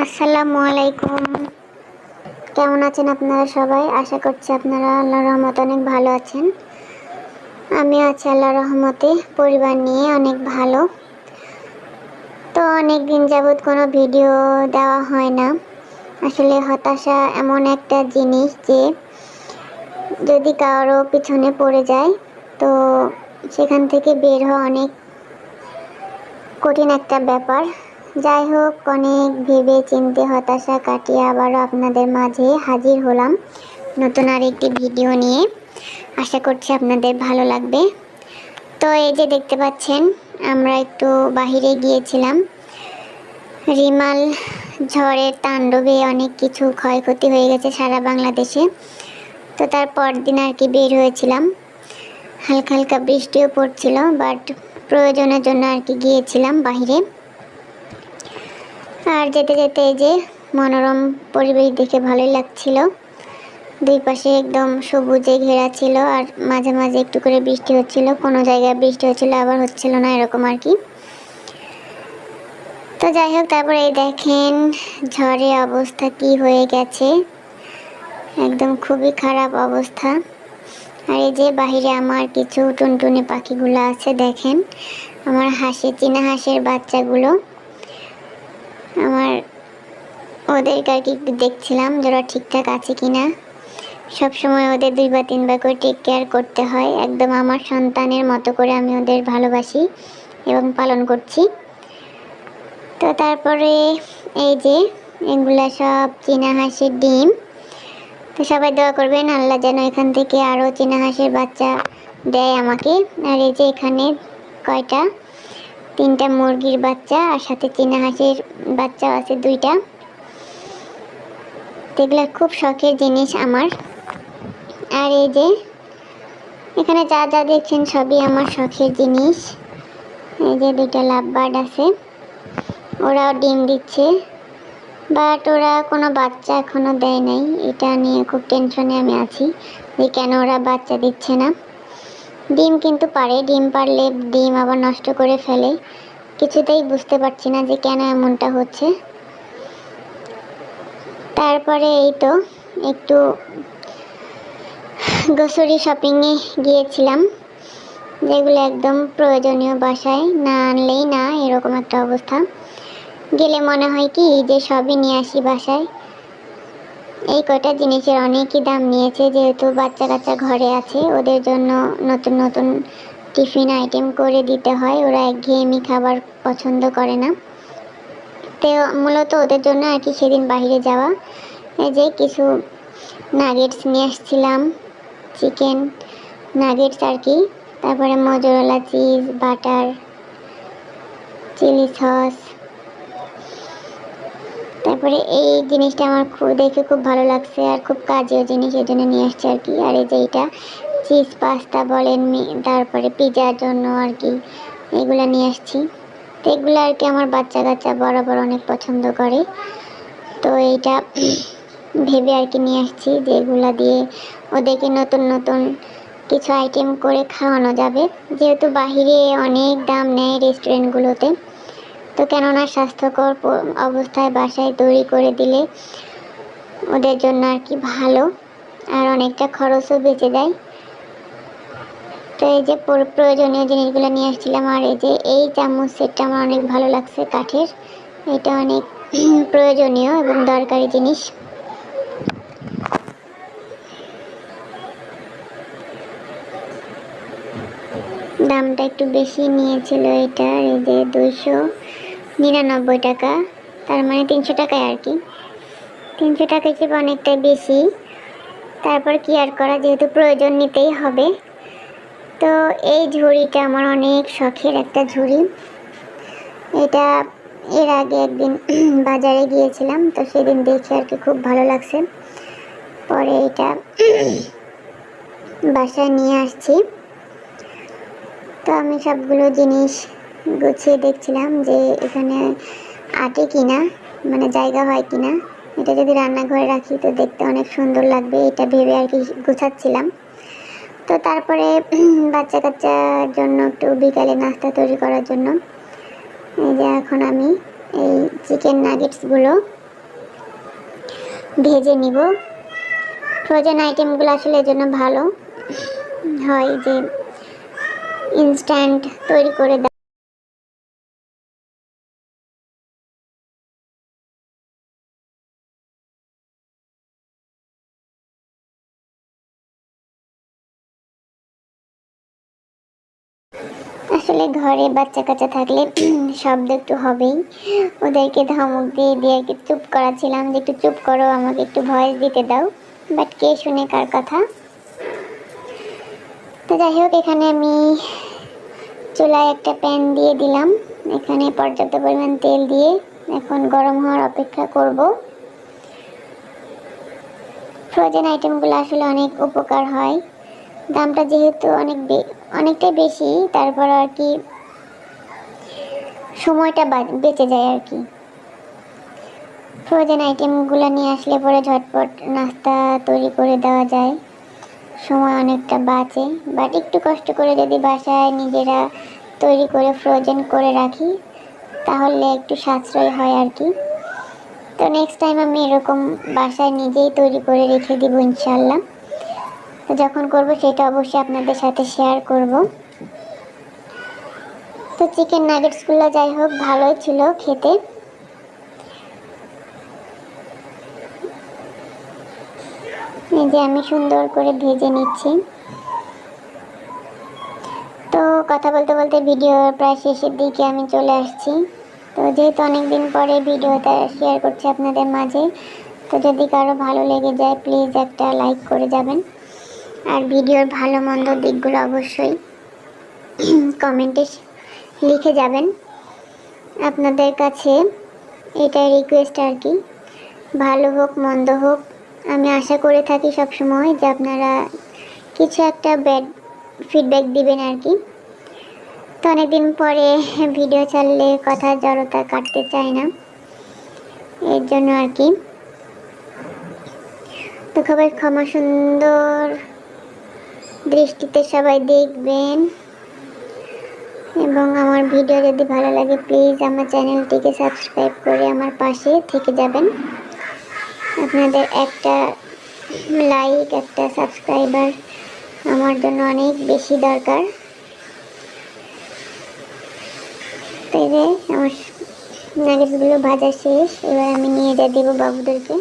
আসসালামু আলাইকুম। কেমন আছেন আপনারা সবাই? আশা করছি আপনারা আল্লাহর রহমতে অনেক ভালো আছেন। আমি আছি আল্লাহর রহমতে, পরিবার নিয়ে অনেক ভালো। তো অনেক দিন যাবৎ কোনো ভিডিও দেওয়া হয় না। আসলে হতাশা এমন একটা জিনিস যে যদি কারো পিছনে পড়ে যায় তো সেখান থেকে বের হওয়া অনেক কঠিন একটা ব্যাপার। যাই হোক, অনেক ভেবে চিন্তে হতাশা কাটিয়ে আবারও আপনাদের মাঝে হাজির হলাম নতুন আরেকটি ভিডিও নিয়ে। আশা করছি আপনাদের ভালো লাগবে। তো এই যে দেখতে পাচ্ছেন, আমরা একটু বাহিরে গিয়েছিলাম। রিমাল ঝড়ের তাণ্ডবে অনেক কিছু ক্ষয়ক্ষতি হয়ে গেছে সারা বাংলাদেশে। তো তার পরদিন আর কি বের হয়েছিলাম। হালকা হালকা বৃষ্টিও পড়ছিল, বাট প্রয়োজনের জন্য আর কি গিয়েছিলাম বাহিরে। আর যেতে যেতে এই যে মনোরম পরিবেশ দেখে ভালোই লাগছিল। দুই পাশে একদম সবুজে ঘেরা ছিল, আর মাঝে মাঝে একটু করে বৃষ্টি হচ্ছিল, কোনো জায়গায় বৃষ্টি হচ্ছিল আবার হচ্ছিল না, এরকম আর কি। তো যাই হোক, তারপরে এই দেখেন ঝড়ে অবস্থা কি হয়ে গেছে, একদম খুবই খারাপ অবস্থা। আর এই যে বাহিরে আমার কিছু টুনটুনি পাখিগুলো আছে, দেখেন আমার চীনা হাঁসের বাচ্চাগুলো। আমার ওদেরকে আর কি একটু দেখছিলাম যে ওরা ঠিকঠাক আছে কিনা। সবসময় ওদের 2 বা 3 বার করে টেক কেয়ার করতে হয়, একদম আমার সন্তানের মতো করে আমি ওদের ভালোবাসি এবং পালন করছি। তো তারপরে এই যে এগুলা সব চীনা হাঁসের ডিম। তো সবাই দোয়া করবেন আল্লাহ যেন এখান থেকে আরও চীনা হাঁসের বাচ্চা দেয় আমাকে। আর এই যে এখানে কয়টা 3টা মুরগির বাচ্চা, আর সাথে চীনা হাঁসের বাচ্চা আছে 2টা। এগুলো খুব শখের জিনিস আমার। আর এই যে এখানে যা যা দেখছেন সবই আমার শখের জিনিস। এই যে 2টা লাভবার্ড আছে, ওরাও ডিম দিচ্ছে, বাট ওরা কোনো বাচ্চা এখনো দেয় নাই। এটা নিয়ে খুব টেনশনে আমি আছি যে কেন ওরা বাচ্চা দিচ্ছে না। ডিম কিন্তু পারে, ডিম পারলে ডিম আবার নষ্ট করে ফেলে। কিছুতেই বুঝতে পারছি না যে কেন এমনটা হচ্ছে। তারপরে এই তো একটু গ্রোসারি শপিংয়ে গিয়েছিলাম, যেগুলো একদম প্রয়োজনীয়, বাসায় না আনলেই না এরকম একটা অবস্থা। গেলে মনে হয় কি যে সবই নিয়ে আসি বাসায়। এই কয়টা জিনিসের অনেকই দাম নিয়েছে, যেহেতু বাচ্চা কাচ্চা ঘরে আছে, ওদের জন্য নতুন নতুন টিফিন আইটেম করে দিতে হয়। ওরা একঘেয়েমি খাবার পছন্দ করে না। তো মূলত ওদের জন্য আর কি সেদিন বাইরে যাওয়া। এই যে কিছু নাগেটস নিয়ে আসছিলাম, চিকেন নাগেটস আর কি। তারপরে mozzarella cheese, butter, chilli sauce. তারপরে এই জিনিসটা আমার দেখে খুব ভালো লাগছে আর খুব কাজের জিনিস, এই জন্য নিয়ে আসছে আর কি। আর এই যে এটা চিজ পাস্তা বলেন, তারপরে পিজার জন্য আর কি এগুলো নিয়ে আসছি। তো এগুলো আর কি আমার বাচ্চা কাচ্চা বরাবর অনেক পছন্দ করে। তো এইটা ভেবে আর কি নিয়ে আসছি যে এগুলা দিয়ে ওদেরকে নতুন নতুন কিছু আইটেম করে খাওয়ানো যাবে, যেহেতু বাহিরে অনেক দাম নেয় রেস্টুরেন্টগুলোতে। তো কেননা স্বাস্থ্যকর অবস্থায় বাসায় তৈরি করে দিলে ওদের জন্য আর কি ভালো, আর অনেকটা খরচও বেঁচে যায়। তো এই যে প্রয়োজনীয় জিনিসগুলো নিয়ে আসছিলাম। আর এই যে এই চামচ সেটটা আমার অনেক ভালো লাগছে, কাঠের। এটা অনেক প্রয়োজনীয় এবং দরকারি জিনিস। দামটা একটু বেশি নিয়েছিল এটার, এই যে 299 টাকা, তার মানে 300 টাকায় আর কি। 300 টাকা হিসেবে অনেকটাই বেশি। তারপর কি আর করা, যেহেতু প্রয়োজন নিতেই হবে। তো এই ঝুড়িটা আমার অনেক শখের একটা ঝুড়ি। এটা এর আগে একদিন বাজারে গিয়েছিলাম, তো সেদিন দেখে আর কি খুব ভালো লাগছে। পরে এটা বাসায় নিয়ে আসছি। তো আমি সবগুলো জিনিস গুছিয়ে দেখছিলাম যে এখানে আটে কিনা, মানে জায়গা হয় কিনা। এটা যদি রান্নাঘরে রাখি তো দেখতে অনেক সুন্দর লাগবে, এটা ভেবে আর কি গুছাচ্ছিলাম। তো তারপরে বাচ্চা কাচ্চার জন্য একটু বিকালে নাস্তা তৈরি করার জন্য এই যে এখন আমি এই চিকেন নাগেটসগুলো ভেজে নিব। ফ্রোজেন আইটেমগুলো আসলে এর জন্য ভালো হয় যে ইনস্ট্যান্ট তৈরি করে দেয়। আসলে ঘরে বাচ্চা কাচ্চা থাকলে শব্দ একটু হবেই, ওদেরকে ধমক দিয়ে দিয়ে একটু চুপ করাচ্ছিলাম যে একটু চুপ করো, আমাকে একটু ভয়েস দিতে দাও, বাট কে শুনে কার কথা। তো যাই হোক, এখানে আমি চুলায় একটা প্যান দিয়ে দিলাম, এখানে পর্যাপ্ত পরিমাণ তেল দিয়ে এখন গরম হওয়ার অপেক্ষা করব। ফ্রোজেন আইটেমগুলো আসলে অনেক উপকার হয়, দামটা যেহেতু অনেকটাই বেশি, তারপর আর কি সময়টা বেঁচে যায় আর কি। ফ্রোজেন আইটেমগুলো নিয়ে আসলে পরে ঝটপট নাস্তা তৈরি করে দেওয়া যায়, সময় অনেকটা বাঁচে। বাট একটু কষ্ট করে যদি বাসায় নিজেরা তৈরি করে ফ্রোজেন করে রাখি তাহলে একটু সাশ্রয় হয় আর কি। তো নেক্সট টাইম আমি এরকম বাসায় নিজেই তৈরি করে রেখে দিব ইনশাল্লাহ। তো যখন করব সেটা অবশ্যই আপনাদের সাথে শেয়ার করব। তো চিকেন নাগেটসগুলো যাই হোক ভালোই ছিল খেতে। এই যে আমি সুন্দর করে ভেজে নিচ্ছি। তো কথা বলতে বলতে ভিডিওর প্রায় শেষের দিকে আমি চলে আসছি। তো যেহেতু অনেকদিন পরে ভিডিওটা শেয়ার করছি আপনাদের মাঝে, তো যদি কারো ভালো লেগে যায় প্লিজ একটা লাইক করে যাবেন, আর ভিডিওর ভালো মন্দ দিকগুলো অবশ্যই কমেন্টে লিখে যাবেন। আপনাদের কাছে এটাই রিকোয়েস্ট আর কি, ভালো হোক মন্দ হোক আমি আশা করে থাকি সবসময় যে আপনারা কিছু একটা ব্যাড ফিডব্যাক দিবেন আর কি। তো অনেকদিন পরে ভিডিও ছাড়লে কথা জড়তা কাটতে চায় না, এর জন্য আর কি। তো সবাই ক্ষমা সুন্দর দৃষ্টিতে সবাই দেখবেন, এবং আমার ভিডিও যদি ভালো লাগে প্লিজ আমার চ্যানেলটিকে সাবস্ক্রাইব করে আমার পাশে থেকে যাবেন। আপনাদের একটা লাইক, একটা সাবস্ক্রাইবার আমার জন্য অনেক বেশি দরকার। তাই যে আমার নাগেটসগুলো ভাজা শেষ, এবার আমি নিয়ে যা দেবো বাবুদেরকে,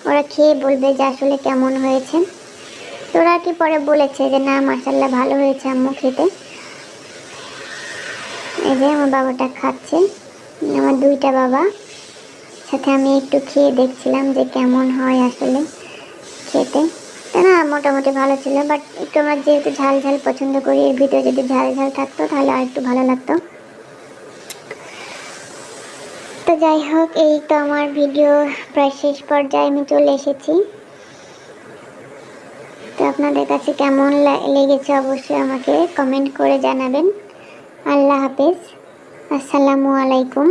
ওরা খেয়ে বলবে যে আসলে কেমন হয়েছে। তো ওরা কি পরে বলেছে যে না মাশাআল্লাহ ভালো হয়েছে আম্মু খেতে। এই যে আমার বাবাটা খাচ্ছে, আমার দুইটা বাবা সাথে আমি একটু খেয়ে দেখছিলাম যে কেমন হয় আসলে খেতে। না মোটামুটি ভালো ছিল, বাট একটু আমার যেহেতু ঝাল ঝাল পছন্দ করি, এর ভিতরে যদি ঝাল ঝাল থাকতো তাহলে আর একটু ভালো লাগতো। তো যাই হোক, এই তো আমার ভিডিও প্রায় শেষ পর্যায়ে আমি চলে এসেছি। তো আপনাদের কাছে কেমন লেগেছে অবশ্যই আমাকে কমেন্ট করে জানাবেন। আল্লাহ হাফেজ, আসসালামু আলাইকুম।